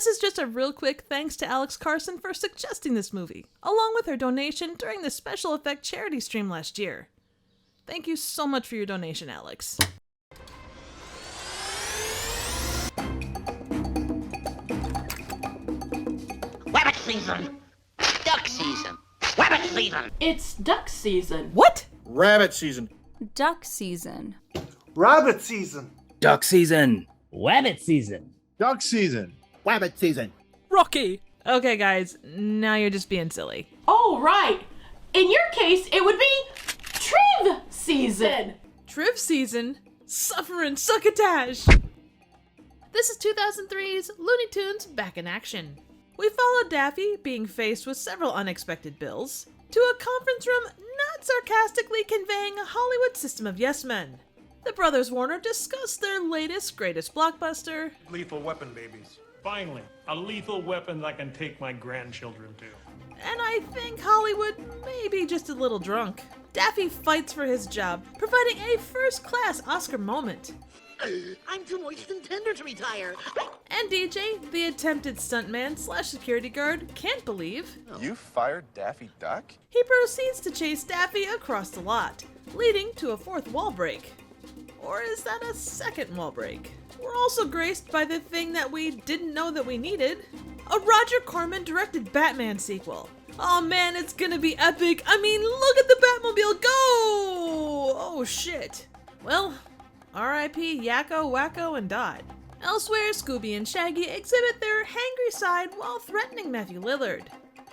This is just a real quick thanks to Alex Carson for suggesting this movie, along with her donation during the special effect charity stream last year. Thank you so much for your donation, Alex. Rabbit season! Duck season! Rabbit season! It's duck season. What? Rabbit season. Duck season. Rabbit season. Duck season. Rabbit season. Duck season. Rabbit season. Rocky! Okay, guys, now you're just being silly. Oh, right. In your case, it would be Triv season. Triv season? Suffering succotash! This is 2003's Looney Tunes Back in Action. We followed Daffy being faced with several unexpected bills to a conference room not sarcastically conveying a Hollywood system of yes men. The brothers Warner discussed their latest, greatest blockbuster. Lethal weapon, babies. Finally, a lethal weapon I can take my grandchildren to. And I think Hollywood may be just a little drunk. Daffy fights for his job, providing a first-class Oscar moment. I'm too moist and tender to retire. And DJ, the attempted stuntman / security guard, can't believe You fired Daffy Duck? he proceeds to chase Daffy across the lot, leading to a fourth wall break. Or is that a second wall break? We're also graced by the thing that we didn't know that we needed. A Roger Corman directed Batman sequel. Oh man, it's gonna be epic. I mean, look at the Batmobile go! Oh shit. Well, R.I.P. Yakko, Wacko, and Dodd. Elsewhere, Scooby and Shaggy exhibit their hangry side while threatening Matthew Lillard.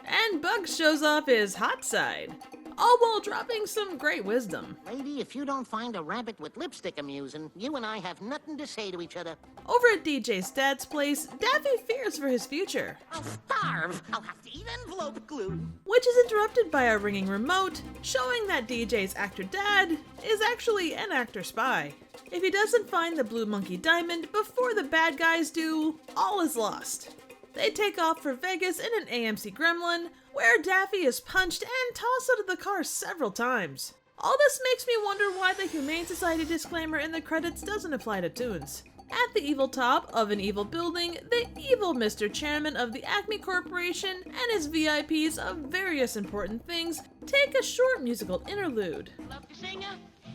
And Bugs shows off his hot side, all while dropping some great wisdom. Lady, if you don't find a rabbit with lipstick amusing, you and I have nothing to say to each other. Over at DJ's dad's place, Daffy fears for his future, I'll starve. I'll have to eat envelope glue. which is interrupted by a ringing remote, showing that DJ's actor dad is actually an actor spy. If he doesn't find the Blue Monkey Diamond before the bad guys do, all is lost. They take off for Vegas in an AMC Gremlin, where Daffy is punched and tossed out of the car several times. All this makes me wonder why the Humane Society disclaimer in the credits doesn't apply to Toons. At the evil top of an evil building, the evil Mr. Chairman of the Acme Corporation and his VIPs of various important things take a short musical interlude Love to sing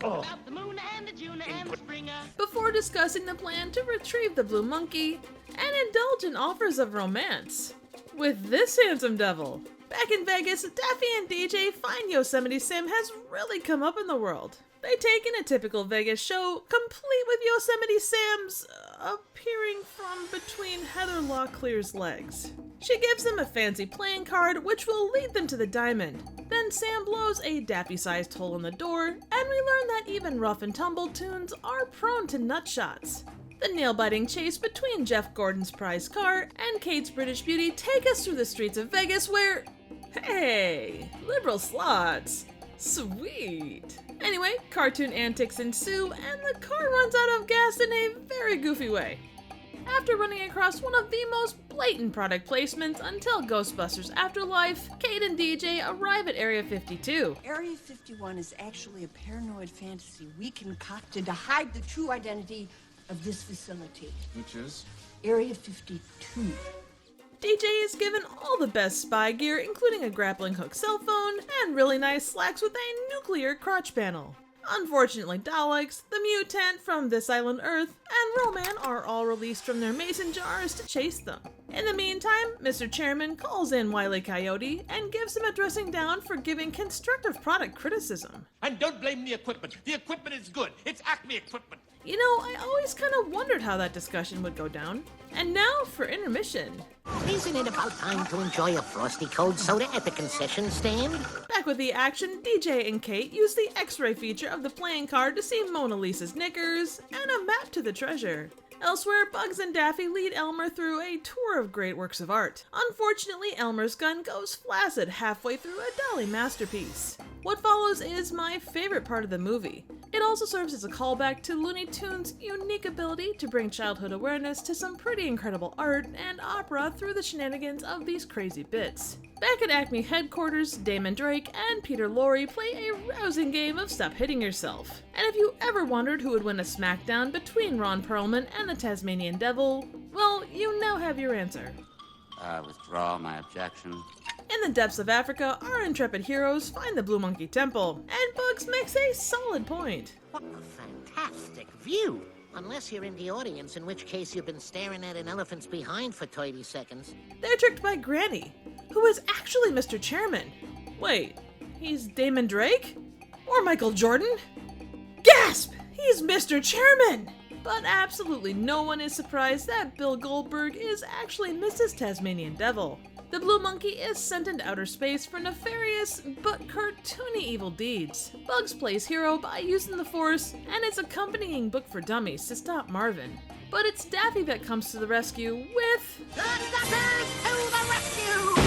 about the moon and the June and the springer. before discussing the plan to retrieve the Blue Monkey and indulge in offers of romance with this handsome devil. Back in Vegas, Daffy and DJ find Yosemite Sam has really come up in the world. They take in a typical Vegas show, complete with Yosemite Sam's appearing from between Heather Locklear's legs. She gives them a fancy playing card, which will lead them to the diamond. Then Sam blows a Daffy-sized hole in the door, and we learn that even rough and tumble Toons are prone to nut shots. The nail-biting chase between Jeff Gordon's prize car and Kate's British Beauty take us through the streets of Vegas where... Hey, liberal slots. Sweet. Anyway, cartoon antics ensue, and the car runs out of gas in a very goofy way. After running across one of the most blatant product placements until Ghostbusters Afterlife, Kate and DJ arrive at Area 52. Area 51 is actually a paranoid fantasy we concocted to hide the true identity of this facility. Which is? Area 52. DJ is given all the best spy gear, including a grappling hook cell phone and really nice slacks with a nuclear crotch panel. Unfortunately, Daleks, the mutant from This Island Earth, and Roman are all released from their mason jars to chase them. In the meantime, Mr. Chairman calls in Wile E. Coyote and gives him a dressing down for giving constructive product criticism. And don't blame the equipment. The equipment is good. It's Acme equipment. You know, I always kind of wondered how that discussion would go down. And now for intermission. Isn't it about time to enjoy a Frosty Cold soda at the concession stand? Back with the action, DJ and Kate use the X-ray feature of the playing card to see Mona Lisa's knickers and a map to the treasure. Elsewhere, Bugs and Daffy lead Elmer through a tour of great works of art. Unfortunately, Elmer's gun goes flaccid halfway through a Dali masterpiece. What follows is my favorite part of the movie. It also serves as a callback to Looney Tunes' unique ability to bring childhood awareness to some pretty incredible art and opera through the shenanigans of these crazy bits. Back at Acme headquarters, Damon Drake and Peter Lorre play a rousing game of Stop Hitting Yourself. And if you ever wondered who would win a smackdown between Ron Perlman and the Tasmanian Devil, well, you now have your answer. I withdraw my objection. In the depths of Africa, our intrepid heroes find the Blue Monkey Temple, and Bugs makes a solid point. What a fantastic view! Unless you're in the audience, in which case you've been staring at an elephant's behind for 30 seconds. They're tricked by Granny, who is actually Mr. Chairman. Wait, he's Damon Drake? Or Michael Jordan? Gasp! He's Mr. Chairman! But absolutely no one is surprised that Bill Goldberg is actually Mrs. Tasmanian Devil. The Blue Monkey is sent into outer space for nefarious but cartoony evil deeds. Bugs plays hero by using the Force and its accompanying book for dummies to stop Marvin. But it's Daffy that comes to the rescue with... The Duckers to the rescue!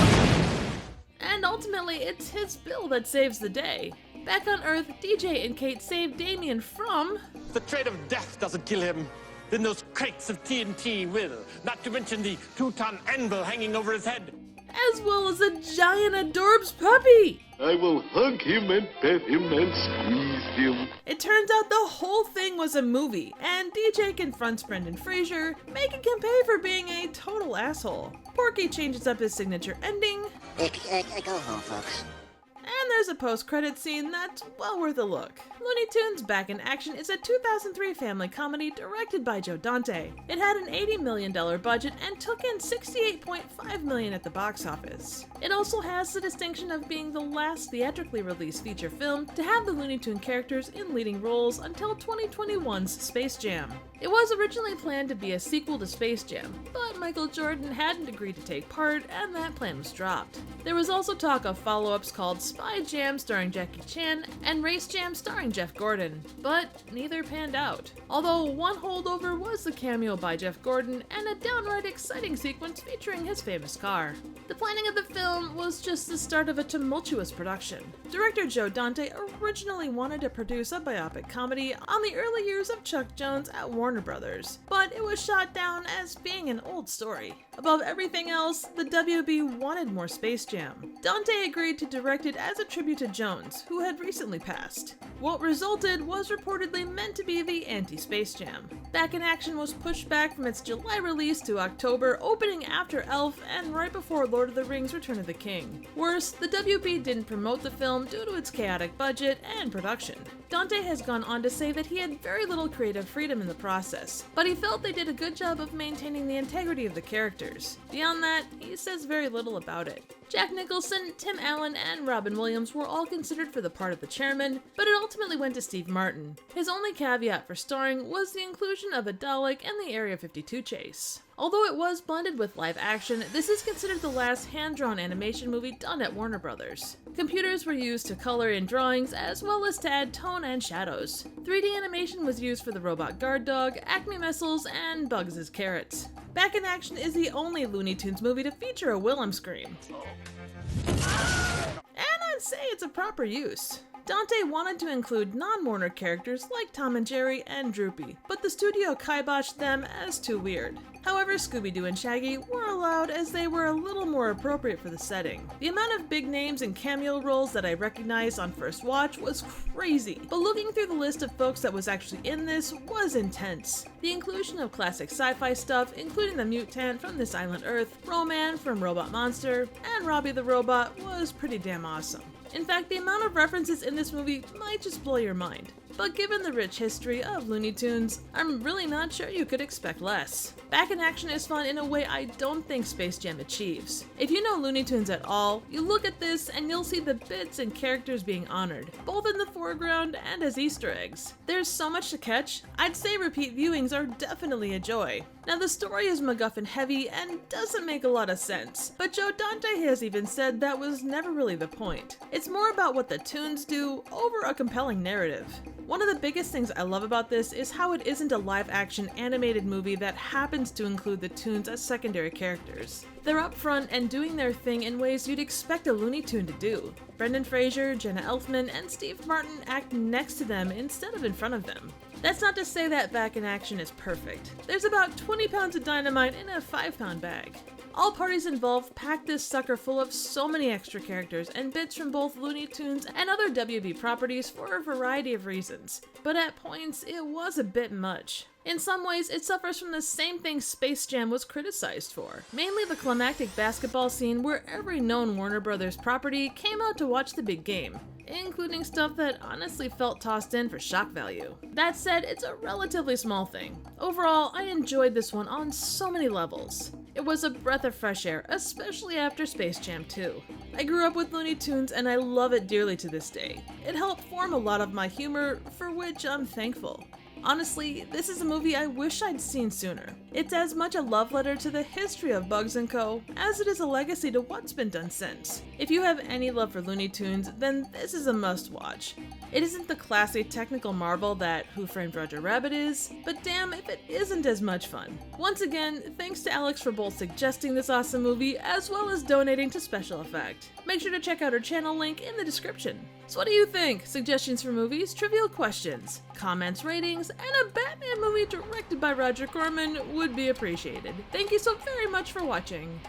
And ultimately, it's his Bill that saves the day. Back on Earth, DJ and Kate save Damien from... The trade of death doesn't kill him. Then those crates of TNT will. Not to mention the 2-ton anvil hanging over his head. as well as a giant adorbs puppy. I will hug him and pet him and squeeze him. It turns out the whole thing was a movie, and DJ confronts Brendan Fraser, making him pay for being a total asshole. Porky changes up his signature ending. Go home, folks. And there's a post-credit scene that's well worth a look. Looney Tunes Back in Action is a 2003 family comedy directed by Joe Dante. It had an $80 million budget and took in $68.5 million at the box office. It also has the distinction of being the last theatrically released feature film to have the Looney Tunes characters in leading roles until 2021's Space Jam. It was originally planned to be a sequel to Space Jam, but Michael Jordan hadn't agreed to take part, and that plan was dropped. There was also talk of follow-ups called Spy Jam starring Jackie Chan and Race Jam starring Jeff Gordon, but neither panned out. Although one holdover was the cameo by Jeff Gordon and a downright exciting sequence featuring his famous car. The planning of the film was just the start of a tumultuous production. Director Joe Dante originally wanted to produce a biopic comedy on the early years of Chuck Jones at Warner Brothers, but it was shot down as being an old story. Above everything else, the WB wanted more Space Jam. Dante agreed to direct it as a tribute to Jones, who had recently passed. What resulted was reportedly meant to be the anti-Space Jam. Back in Action was pushed back from its July release to October, opening after Elf and right before Lord of the Rings: Return of the King. Worse, the WB didn't promote the film due to its chaotic budget and production. Dante has gone on to say that he had very little creative freedom in the process, but he felt they did a good job of maintaining the integrity of the characters. Beyond that, he says very little about it. Jack Nicholson, Tim Allen, and Robin Williams were all considered for the part of the chairman, but it ultimately went to Steve Martin. His only caveat for starring was the inclusion of a Dalek in the Area 52 chase. Although it was blended with live action, this is considered the last hand-drawn animation movie done at Warner Brothers. Computers were used to color in drawings as well as to add tone and shadows. 3D animation was used for the robot guard dog, Acme missiles, and Bugs' carrots. Back in Action is the only Looney Tunes movie to feature a Willem scream. And I'd say it's a proper use. Dante wanted to include non-Warner characters like Tom and Jerry and Droopy, but the studio kiboshed them as too weird. However, Scooby-Doo and Shaggy were allowed as they were a little more appropriate for the setting. The amount of big names and cameo roles that I recognized on first watch was crazy, but looking through the list of folks that was actually in this was intense. The inclusion of classic sci-fi stuff, including the mutant from This Island Earth, Roman from Robot Monster, and Robbie the Robot was pretty damn awesome. In fact, the amount of references in this movie might just blow your mind. But given the rich history of Looney Tunes, I'm really not sure you could expect less. Back in Action is fun in a way I don't think Space Jam achieves. If you know Looney Tunes at all, you look at this and you'll see the bits and characters being honored, both in the foreground and as Easter eggs. There's so much to catch, I'd say repeat viewings are definitely a joy. Now the story is MacGuffin heavy and doesn't make a lot of sense, but Joe Dante has even said that was never really the point. It's more about what the tunes do over a compelling narrative. One of the biggest things I love about this is how it isn't a live-action animated movie that happens to include the tunes as secondary characters. They're up front and doing their thing in ways you'd expect a Looney Tune to do. Brendan Fraser, Jenna Elfman, and Steve Martin act next to them instead of in front of them. That's not to say that Back in Action is perfect. There's about 20 pounds of dynamite in a 5-pound bag. All parties involved packed this sucker full of so many extra characters and bits from both Looney Tunes and other WB properties for a variety of reasons, but at points it was a bit much. In some ways, it suffers from the same thing Space Jam was criticized for, mainly the climactic basketball scene where every known Warner Brothers property came out to watch the big game, including stuff that honestly felt tossed in for shock value. That said, it's a relatively small thing. Overall, I enjoyed this one on so many levels. It was a breath of fresh air, especially after Space Jam 2. I grew up with Looney Tunes and I love it dearly to this day. It helped form a lot of my humor, for which I'm thankful. Honestly, this is a movie I wish I'd seen sooner. It's as much a love letter to the history of Bugs & Co. as it is a legacy to what's been done since. If you have any love for Looney Tunes, then this is a must-watch. It isn't the classy technical marvel that Who Framed Roger Rabbit is, but damn if it isn't as much fun. Once again, thanks to Alex for both suggesting this awesome movie as well as donating to Special Effect. Make sure to check out her channel link in the description. So what do you think? Suggestions for movies, trivial questions, comments, ratings, and a Batman movie directed by Roger Corman would be appreciated. Thank you so very much for watching.